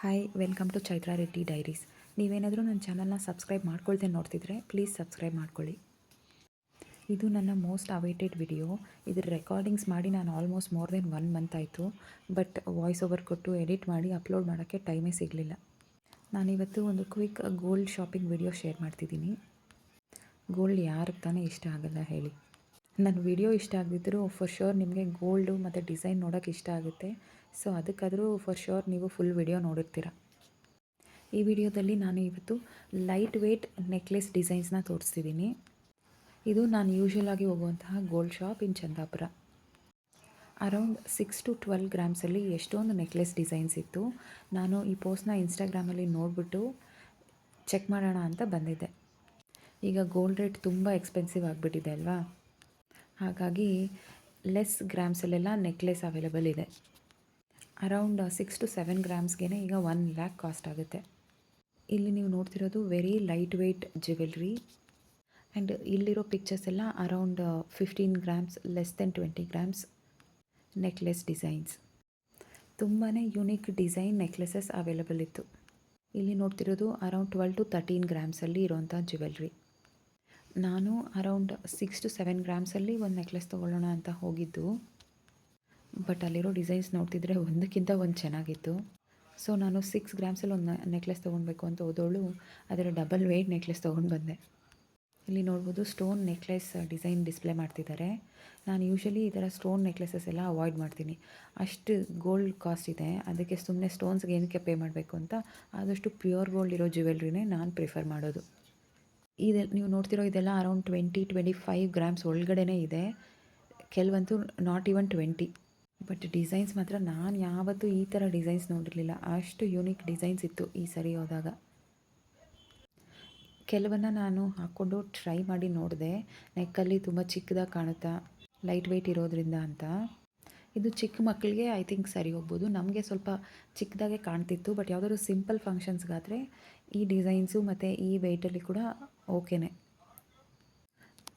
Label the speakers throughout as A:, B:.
A: Hi welcome to Chaitra Reddy diaries. ನೀವೇನಾದರೂ ನನ್ನ ಚಾನಲ್ನ ಸಬ್ಸ್ಕ್ರೈಬ್ ಮಾಡ್ಕೊಳ್ದೆ ನೋಡ್ತಿದ್ರೆ ಪ್ಲೀಸ್ ಸಬ್ಸ್ಕ್ರೈಬ್ ಮಾಡ್ಕೊಳ್ಳಿ. ಇದು ನನ್ನ ಮೋಸ್ಟ್ ಅವೈಟೆಡ್ ವಿಡಿಯೋ. ಇದ್ರ ರೆಕಾರ್ಡಿಂಗ್ಸ್ ಮಾಡಿ ನಾನು ಆಲ್ಮೋಸ್ಟ್ ಮೋರ್ ದೆನ್ 1 ಮಂತ್ ಆಯಿತು. ಬಟ್ ವಾಯ್ಸ್ ಓವರ್ ಕೊಟ್ಟು ಎಡಿಟ್ ಮಾಡಿ ಅಪ್ಲೋಡ್ ಮಾಡೋಕ್ಕೆ ಟೈಮೇ ಸಿಗಲಿಲ್ಲ. ನಾನಿವತ್ತು ಒಂದು quick gold shopping video share ಮಾಡ್ತಿದ್ದೀನಿ. ಗೋಲ್ಡ್ ಯಾರಿಗೆ ತಾನೇ ಇಷ್ಟ ಆಗಲ್ಲ ಹೇಳಿ. ನನ್ನ ವಿಡಿಯೋ ಇಷ್ಟ ಆಗದಿದ್ದರೂ ಫಾರ್ ಶ್ಯೂರ್ ನಿಮಗೆ ಗೋಲ್ಡು ಮತ್ತು ಡಿಸೈನ್ ನೋಡೋಕ್ಕೆ ಇಷ್ಟ ಆಗುತ್ತೆ. ಸೊ ಅದಕ್ಕಾದರೂ ಫಾರ್ ಶ್ಯೂರ್ ನೀವು ಫುಲ್ ವಿಡಿಯೋ ನೋಡಿರ್ತೀರ. ಈ ವಿಡಿಯೋದಲ್ಲಿ ನಾನು ಇವತ್ತು ಲೈಟ್ ವೇಟ್ ನೆಕ್ಲೆಸ್ ಡಿಸೈನ್ಸ್ನ ತೋರಿಸ್ತಿದ್ದೀನಿ. ಇದು ನಾನು ಯೂಶ್ವಲ್ ಆಗಿ ಹೋಗುವಂತಹ gold shop in Chandapura. Around 6 to 12 ಗ್ರಾಮ್ಸಲ್ಲಿ ಎಷ್ಟೊಂದು ನೆಕ್ಲೆಸ್ ಡಿಸೈನ್ಸ್ ಇತ್ತು. ನಾನು ಈ ಪೋಸ್ಟ್ನ ಇನ್ಸ್ಟಾಗ್ರಾಮಲ್ಲಿ ನೋಡಿಬಿಟ್ಟು ಚೆಕ್ ಮಾಡೋಣ ಅಂತ ಬಂದಿದ್ದೆ. ಈಗ ಗೋಲ್ಡ್ ರೇಟ್ ತುಂಬ ಎಕ್ಸ್ಪೆನ್ಸಿವ್ ಆಗಿಬಿಟ್ಟಿದೆ ಅಲ್ವಾ, ಹಾಗಾಗಿ ಲೆಸ್ ಗ್ರಾಮ್ಸಲ್ಲೆಲ್ಲ ನೆಕ್ಲೆಸ್ ಅವೈಲೇಬಲ್ ಇದೆ. ಅರೌಂಡ್ 6 to 7 ಗ್ರಾಮ್ಸ್ಗೆ ಈಗ 1 lakh ಕಾಸ್ಟ್ ಆಗುತ್ತೆ. ಇಲ್ಲಿ ನೀವು ನೋಡ್ತಿರೋದು very light weight jewellery. And ಇಲ್ಲಿರೋ ಪಿಕ್ಚರ್ಸ್ ಎಲ್ಲ around 15 grams, less than 20 grams necklace designs. ತುಂಬಾ ಯುನೀಕ್ ಡಿಸೈನ್ ನೆಕ್ಲೆಸಸ್ ಅವೈಲೇಬಲ್ ಇತ್ತು. ಇಲ್ಲಿ ನೋಡ್ತಿರೋದು ಅರೌಂಡ್ 12 to 13 ಗ್ರಾಮ್ಸಲ್ಲಿ ಇರೋವಂಥ ಜ್ಯುವೆಲ್ರಿ. ನಾನು ಅರೌಂಡ್ 6 to 7 ಗ್ರಾಮ್ಸಲ್ಲಿ ಒಂದು ನೆಕ್ಲೆಸ್ ತೊಗೊಳ್ಳೋಣ ಅಂತ ಹೋಗಿದ್ದು. ಬಟ್ ಅಲ್ಲಿರೋ ಡಿಸೈನ್ಸ್ ನೋಡ್ತಿದ್ರೆ ಒಂದಕ್ಕಿಂತ ಒಂದು ಚೆನ್ನಾಗಿತ್ತು. ಸೊ ನಾನು 6 ಗ್ರಾಮ್ಸಲ್ಲಿ ಒಂದು ನೆಕ್ಲೆಸ್ ತೊಗೊಳ್ಬೇಕು ಅಂತ ಹೋದವಳು ಅದರ ಡಬಲ್ ವೇಟ್ ನೆಕ್ಲೆಸ್ ತೊಗೊಂಡು ಬಂದೆ. ಇಲ್ಲಿ ನೋಡ್ಬೋದು ಸ್ಟೋನ್ ನೆಕ್ಲೆಸ್ ಡಿಸೈನ್ ಡಿಸ್ಪ್ಲೇ ಮಾಡ್ತಿದ್ದಾರೆ. ನಾನು ಯೂಶ್ವಲಿ ಈ ಥರ ಸ್ಟೋನ್ ನೆಕ್ಲೆಸಸ್ ಎಲ್ಲ ಅವಾಯ್ಡ್ ಮಾಡ್ತೀನಿ. ಅಷ್ಟು ಗೋಲ್ಡ್ ಕಾಸ್ಟ್ ಇದೆ, ಅದಕ್ಕೆ ಸುಮ್ಮನೆ ಸ್ಟೋನ್ಸ್ಗೆ ಏನಕ್ಕೆ ಪೇ ಮಾಡಬೇಕು ಅಂತ ಆದಷ್ಟು ಪ್ಯೂರ್ ಗೋಲ್ಡ್ ಇರೋ ಜ್ಯುವೆಲ್ರಿನೇ ನಾನು ಪ್ರಿಫರ್ ಮಾಡೋದು. ನೀವು ನೋಡ್ತಿರೋ ಇದೆಲ್ಲ ಅರೌಂಡ್ 20-25 ಗ್ರಾಮ್ಸ್ ಒಳಗಡೆನೇ ಇದೆ. ಕೆಲವಂತೂ ನಾಟ್ ಈವನ್ 20. ಬಟ್ ಡಿಸೈನ್ಸ್ ಮಾತ್ರ ನಾನು ಯಾವತ್ತೂ ಈ ಥರ ಡಿಸೈನ್ಸ್ ನೋಡಿರಲಿಲ್ಲ. ಅಷ್ಟು ಯೂನಿಕ್ ಡಿಸೈನ್ಸ್ ಇತ್ತು ಈ ಸರಿ ಹೋದಾಗ. ಕೆಲವನ್ನು ನಾನು ಹಾಕ್ಕೊಂಡು ಟ್ರೈ ಮಾಡಿ ನೋಡಿದೆ. ನೆಕ್ಕಲ್ಲಿ ತುಂಬ ಚಿಕ್ಕದಾಗಿ ಕಾಣುತ್ತಾ, ಲೈಟ್ ವೆಯ್ಟ್ ಇರೋದ್ರಿಂದ ಅಂತ. ಇದು ಚಿಕ್ಕ ಮಕ್ಕಳಿಗೆ ಐ ಥಿಂಕ್ ಸರಿ ಹೋಗ್ಬೋದು. ನಮಗೆ ಸ್ವಲ್ಪ ಚಿಕ್ಕದಾಗೆ ಕಾಣ್ತಿತ್ತು. ಬಟ್ ಯಾವುದಾದ್ರು ಸಿಂಪಲ್ ಫಂಕ್ಷನ್ಸ್ಗಾದರೆ ಈ ಡಿಸೈನ್ಸು ಮತ್ತು ಈ ವೆಯ್ಟಲ್ಲಿ ಕೂಡ ಓಕೆನೇ.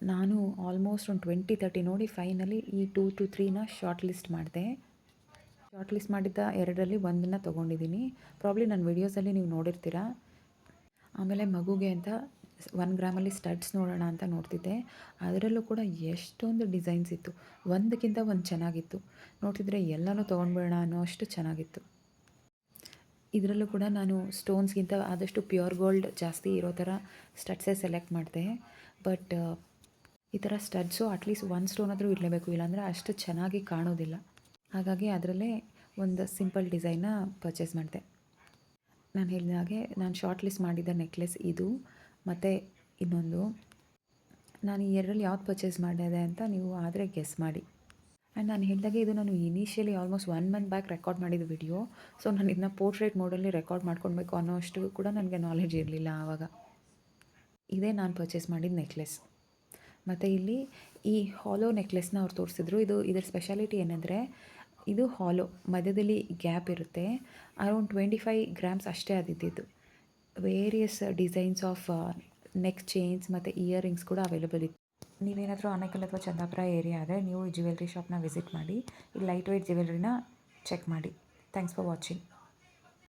A: ನಾನು ಆಲ್ಮೋಸ್ಟ್ ಒಂದು 20-30 ನೋಡಿ ಫೈನಲಿ ಈ 2 to 3ನ ಶಾರ್ಟ್ ಲಿಸ್ಟ್ ಮಾಡಿದೆ. ಶಾರ್ಟ್ ಲಿಸ್ಟ್ ಮಾಡಿದ್ದ 2ರಲ್ಲಿ 1ನ್ನ ತೊಗೊಂಡಿದ್ದೀನಿ. ಪ್ರಾಬ್ಲಿ ನನ್ನ ವೀಡಿಯೋಸಲ್ಲಿ ನೀವು ನೋಡಿರ್ತೀರ. ಆಮೇಲೆ ಮಗುಗೆ ಅಂತ 1 ಗ್ರಾಮಲ್ಲಿ ಸ್ಟಡ್ಸ್ ನೋಡೋಣ ಅಂತ ನೋಡ್ತಿದ್ದೆ. ಅದರಲ್ಲೂ ಕೂಡ ಎಷ್ಟೊಂದು ಡಿಸೈನ್ಸ್ ಇತ್ತು, ಒಂದಕ್ಕಿಂತ ಒಂದು ಚೆನ್ನಾಗಿತ್ತು. ನೋಡ್ತಿದ್ರೆ ಎಲ್ಲನೂ ತೊಗೊಂಡ್ಬಿಡೋಣ ಅನ್ನೋ ಅಷ್ಟು ಚೆನ್ನಾಗಿತ್ತು. ಇದರಲ್ಲೂ ಕೂಡ ನಾನು ಸ್ಟೋನ್ಸ್ಗಿಂತ ಆದಷ್ಟು ಪ್ಯೂರ್ ಗೋಲ್ಡ್ ಜಾಸ್ತಿ ಇರೋ ಥರ ಸ್ಟಡ್ಸೇ ಸೆಲೆಕ್ಟ್ ಮಾಡಿದೆ. ಬಟ್ ಈ ಥರ ಸ್ಟಡ್ಸು ಅಟ್ಲೀಸ್ಟ್ 1 ಸ್ಟೋನ್ ಆದರೂ ಇರಲೇಬೇಕು, ಇಲ್ಲಾಂದರೆ ಅಷ್ಟು ಚೆನ್ನಾಗಿ ಕಾಣೋದಿಲ್ಲ. ಹಾಗಾಗಿ ಅದರಲ್ಲೇ ಒಂದು ಸಿಂಪಲ್ ಡಿಸೈನ್ನ ಪರ್ಚೇಸ್ ಮಾಡಿದೆ. ನಾನು ಹೇಳಿದ ಹಾಗೆ ನಾನು ಶಾರ್ಟ್ ಲಿಸ್ಟ್ ಮಾಡಿದ್ದ ನೆಕ್ಲೆಸ್ ಇದು ಮತ್ತು ಇನ್ನೊಂದು. ನಾನು ಈ 2ರಲ್ಲಿ ಯಾವ್ದು ಪರ್ಚೇಸ್ ಮಾಡಿದೆ ಅಂತ ನೀವು ಆದರೆ ಗೆಸ್ ಮಾಡಿ. ಆ್ಯಂಡ್ ನಾನು ಹೇಳಿದಾಗೆ ಇದು ನಾನು initially almost 1 month back record ಮಾಡಿದ ವಿಡಿಯೋ. ಸೊ ನಾನು ಇದನ್ನ ಪೋರ್ಟ್ರೇಟ್ ಮೋಡಲ್ಲಿ ರೆಕಾರ್ಡ್ ಮಾಡ್ಕೊಳ್ಬೇಕು ಅನ್ನೋ ಅಷ್ಟು ಕೂಡ ನನಗೆ ನಾಲೆಡ್ಜ್ ಇರಲಿಲ್ಲ ಆವಾಗ. ಇದೇ ನಾನು ಪರ್ಚೇಸ್ ಮಾಡಿದ ನೆಕ್ಲೆಸ್. ಮತ್ತು ಇಲ್ಲಿ ಈ ಹಾಲೋ ನೆಕ್ಲೆಸ್ನ ಅವ್ರು ತೋರಿಸಿದ್ರು. ಇದರ ಸ್ಪೆಷಾಲಿಟಿ ಏನಂದರೆ ಇದು ಹಾಲೋ, ಮಧ್ಯದಲ್ಲಿ ಗ್ಯಾಪ್ ಇರುತ್ತೆ. ಅರೌಂಡ್ 25 ಗ್ರಾಮ್ಸ್ ಅಷ್ಟೇ ಅದಿದ್ದು. Various designs of neck chains ಮತ್ತು ಇಯರಿಂಗ್ಸ್ ಕೂಡ ಅವೈಲೇಬಲ್ ಇತ್ತು. ನೀವೇನಾದರೂ ಆನೇಕಲ್ ಅಥವಾ ಚಂದಾಪುರ ಏರಿಯಾ ಆದರೆ ನೀವು ಈ ಜ್ಯುವೆಲ್ರಿ ಶಾಪ್ನ ವಿಸಿಟ್ ಮಾಡಿ. ಈ ಲೈಟ್ ವೇಟ್ ಜ್ಯುವೆಲ್ರಿನ ಚೆಕ್ ಮಾಡಿ. Thanks for watching.